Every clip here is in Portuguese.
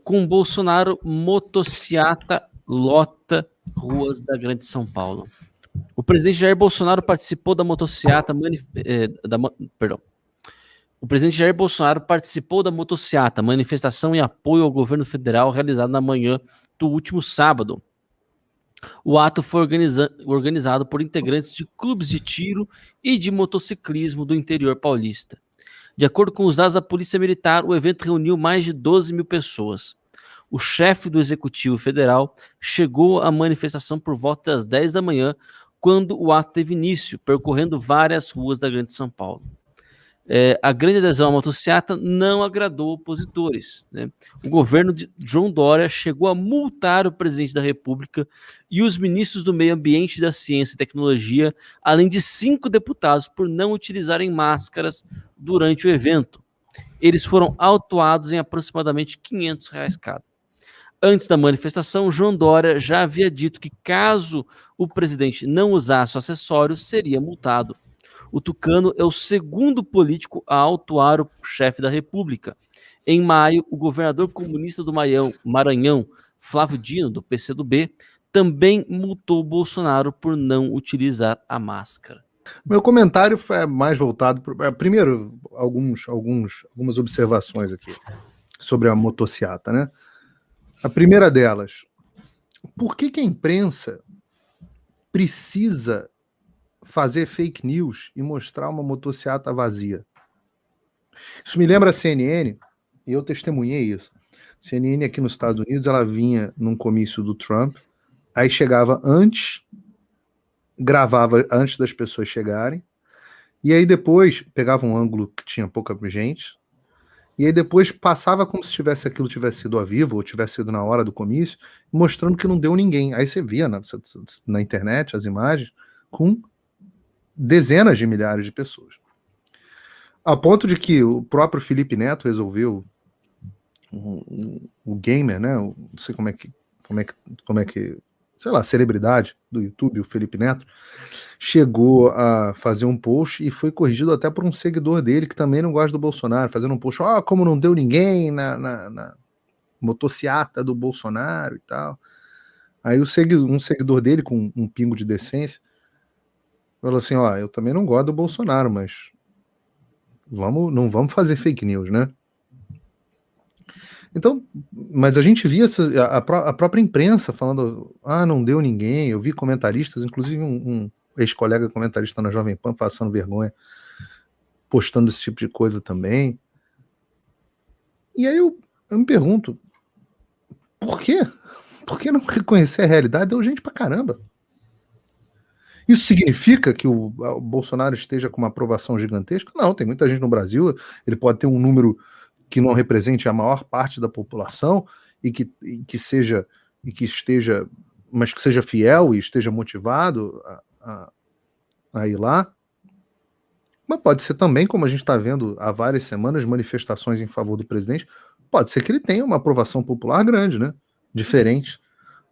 Com Bolsonaro, motociata lota ruas da Grande São Paulo. O presidente Jair Bolsonaro participou da motociata O presidente Jair Bolsonaro participou da motociata, manifestação em apoio ao governo federal realizada na manhã do último sábado. O ato foi organizado por integrantes de clubes de tiro e de motociclismo do interior paulista. De acordo com os dados da Polícia Militar, o evento reuniu mais de 12 mil pessoas. O chefe do Executivo Federal chegou à manifestação por volta das 10 da manhã, quando o ato teve início, percorrendo várias ruas da Grande São Paulo. A grande adesão à motociata não agradou opositores, né? O governo de João Dória chegou a multar o presidente da República e os ministros do Meio Ambiente, da Ciência e Tecnologia, além de 5 deputados, por não utilizarem máscaras durante o evento. Eles foram autuados em aproximadamente R$ 500 cada. Antes da manifestação, João Dória já havia dito que, caso o presidente não usasse o acessório, seria multado. O tucano é o segundo político a autuar o chefe da República. Em maio, o governador comunista do Maranhão, Flávio Dino, do PCdoB, também multou Bolsonaro por não utilizar a máscara. Meu comentário é mais voltado para... primeiro, algumas observações aqui sobre a motociata, né? A primeira delas, por que a imprensa precisa fazer fake news e mostrar uma motociata vazia? Isso me lembra a CNN, e eu testemunhei isso. A CNN aqui nos Estados Unidos, ela vinha num comício do Trump, aí chegava antes, gravava antes das pessoas chegarem, e aí depois pegava um ângulo que tinha pouca gente, e aí depois passava como se aquilo tivesse sido ao vivo, ou tivesse sido na hora do comício, mostrando que não deu ninguém. Aí você via na internet as imagens com dezenas de milhares de pessoas. A ponto de que o próprio Felipe Neto resolveu, o gamer, né? Não sei como é que, sei lá, celebridade do YouTube, o Felipe Neto, chegou a fazer um post e foi corrigido até por um seguidor dele que também não gosta do Bolsonaro, fazendo um post, como não deu ninguém na motociata do Bolsonaro e tal. Aí um seguidor dele, com um pingo de decência, falou assim, eu também não gosto do Bolsonaro, mas não vamos fazer fake news, né? Então, mas a gente via a própria imprensa falando, não deu ninguém. Eu vi comentaristas, inclusive um ex-colega comentarista na Jovem Pan passando vergonha, postando esse tipo de coisa também. E aí eu me pergunto, por quê? Por que não reconhecer a realidade? Deu gente pra caramba. Isso significa que o Bolsonaro esteja com uma aprovação gigantesca? Não, tem muita gente no Brasil, ele pode ter um número que não represente a maior parte da população e que esteja, mas que seja fiel e esteja motivado a ir lá. Mas pode ser também, como a gente está vendo há várias semanas, manifestações em favor do presidente, pode ser que ele tenha uma aprovação popular grande, né? Diferente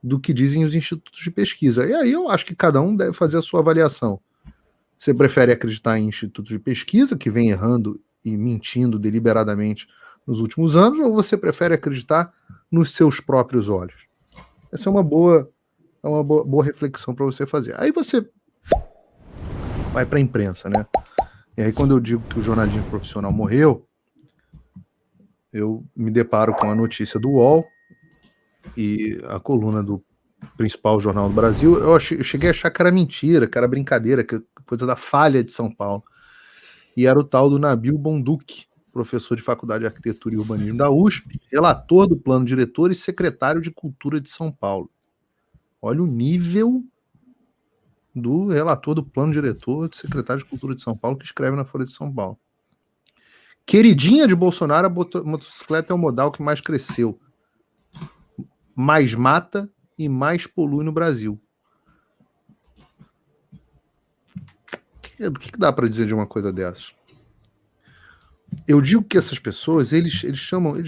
do que dizem os institutos de pesquisa. E aí eu acho que cada um deve fazer a sua avaliação. Você prefere acreditar em institutos de pesquisa, que vem errando e mentindo deliberadamente nos últimos anos, ou você prefere acreditar nos seus próprios olhos? Essa é uma boa reflexão para você fazer. Aí você vai para a imprensa, né? E aí quando eu digo que o jornalismo profissional morreu, eu me deparo com a notícia do UOL e a coluna do principal jornal do Brasil. Eu cheguei a achar que era mentira, que era brincadeira, que coisa da falha de São Paulo. E era o tal do Nabil Bonduque, professor de Faculdade de Arquitetura e Urbanismo da USP, relator do plano diretor e secretário de Cultura de São Paulo. Olha o nível do relator do plano diretor e secretário de Cultura de São Paulo que escreve na Folha de São Paulo. Queridinha de Bolsonaro, a motocicleta é o modal que mais cresceu, mais mata e mais polui no Brasil. O que dá para dizer de uma coisa dessas? Eu digo que essas pessoas, eles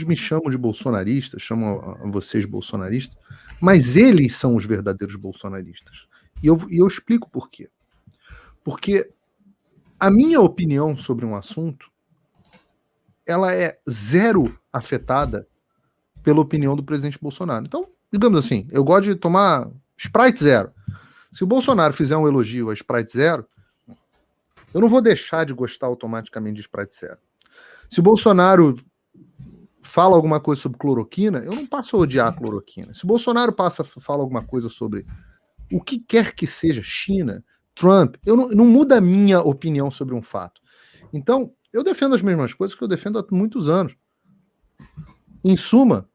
me chamam de bolsonarista, chamam a vocês bolsonaristas, mas eles são os verdadeiros bolsonaristas. E eu explico por quê. Porque a minha opinião sobre um assunto, ela é zero afetada pela opinião do presidente Bolsonaro. Então, digamos assim, eu gosto de tomar Sprite Zero. Se o Bolsonaro fizer um elogio a Sprite Zero, eu não vou deixar de gostar automaticamente de Sprite Zero. Se o Bolsonaro fala alguma coisa sobre cloroquina, eu não passo a odiar a cloroquina. Se o Bolsonaro fala alguma coisa sobre o que quer que seja, China, Trump, não muda a minha opinião sobre um fato. Então, eu defendo as mesmas coisas que eu defendo há muitos anos. Em suma,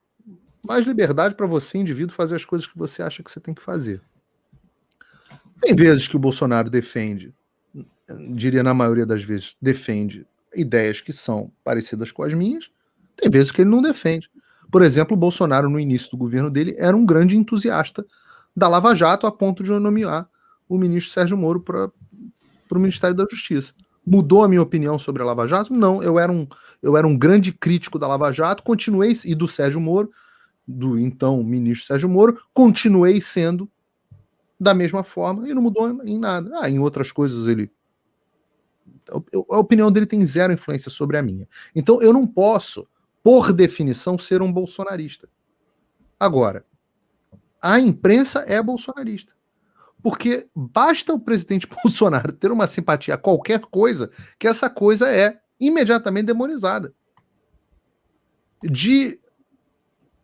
mais liberdade para você, indivíduo, fazer as coisas que você acha que você tem que fazer. Tem vezes que o Bolsonaro defende, diria na maioria das vezes, defende ideias que são parecidas com as minhas, tem vezes que ele não defende. Por exemplo, o Bolsonaro, no início do governo dele, era um grande entusiasta da Lava Jato, a ponto de nomear o ministro Sérgio Moro para o Ministério da Justiça. Mudou a minha opinião sobre a Lava Jato? Não, eu era um grande crítico da Lava Jato, continuei, e do Sérgio Moro, do então ministro Sérgio Moro, continuei sendo da mesma forma e não mudou em nada. Em outras coisas a opinião dele tem zero influência sobre a minha. Então eu não posso, por definição, ser um bolsonarista. Agora, a imprensa é bolsonarista. Porque basta o presidente Bolsonaro ter uma simpatia a qualquer coisa, que essa coisa é imediatamente demonizada. De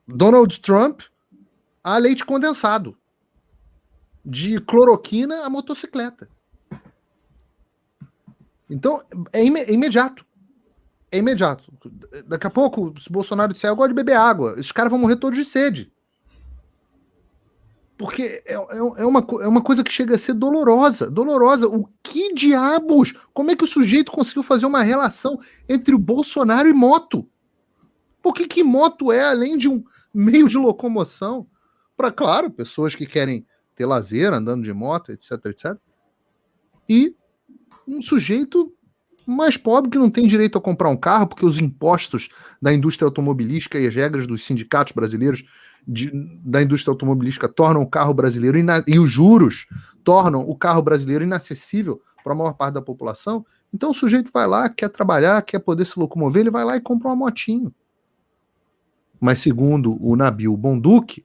Donald Trump a leite condensado. De cloroquina a motocicleta. Então, é imediato. É imediato. Daqui a pouco, se o Bolsonaro disser, eu gosto de beber água, esses caras vão morrer todos de sede. Porque é uma coisa que chega a ser dolorosa. Dolorosa. O que diabos? Como é que o sujeito conseguiu fazer uma relação entre o Bolsonaro e moto? Por que moto é, além de um meio de locomoção? Para, claro, pessoas que querem ter lazer, andando de moto, etc, etc. E um sujeito mais pobre que não tem direito a comprar um carro, porque os impostos da indústria automobilística e as regras dos sindicatos brasileiros da indústria automobilística tornam o carro brasileiro e os juros tornam o carro brasileiro inacessível para a maior parte da população. Então o sujeito vai lá, quer trabalhar, quer poder se locomover, ele vai lá e compra uma motinho. Mas segundo o Nabil Bonduque,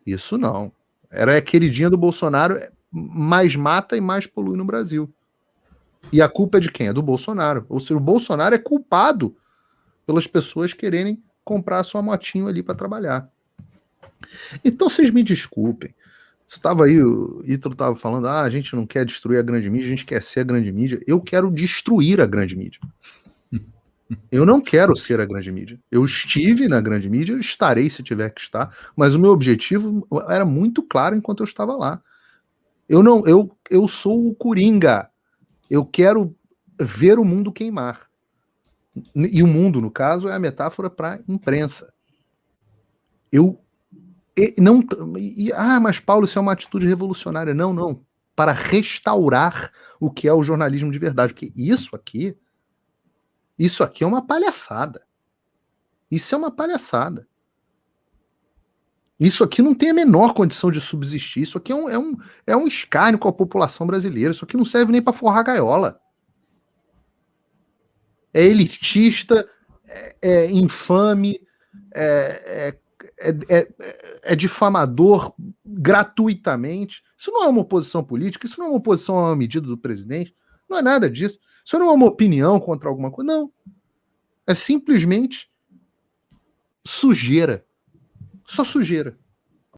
isso não. Era a queridinha do Bolsonaro, mais mata e mais polui no Brasil. E a culpa é de quem? É do Bolsonaro. Ou seja, o Bolsonaro é culpado pelas pessoas quererem comprar a sua motinho ali para trabalhar. Então vocês me desculpem. Estava aí, o Ítalo estava falando, a gente não quer destruir a grande mídia, a gente quer ser a grande mídia. Eu quero destruir a grande mídia. Eu não quero ser a grande mídia. Eu estive na grande mídia, eu estarei se tiver que estar, mas o meu objetivo era muito claro enquanto eu estava lá. Eu sou o Coringa. Eu quero ver o mundo queimar. E o mundo, no caso, é a metáfora para a imprensa. Mas Paulo, isso é uma atitude revolucionária. Não. Para restaurar o que é o jornalismo de verdade. Porque isso aqui é uma palhaçada. Isso é uma palhaçada. Isso aqui não tem a menor condição de subsistir. Isso aqui é um escárnio com a população brasileira. Isso aqui não serve nem para forrar gaiola. É elitista, é infame, é difamador gratuitamente. Isso não é uma oposição política, isso não é uma oposição a uma medida do presidente, não é nada disso. Isso não é uma opinião contra alguma coisa, não. É simplesmente sujeira. Só sujeira.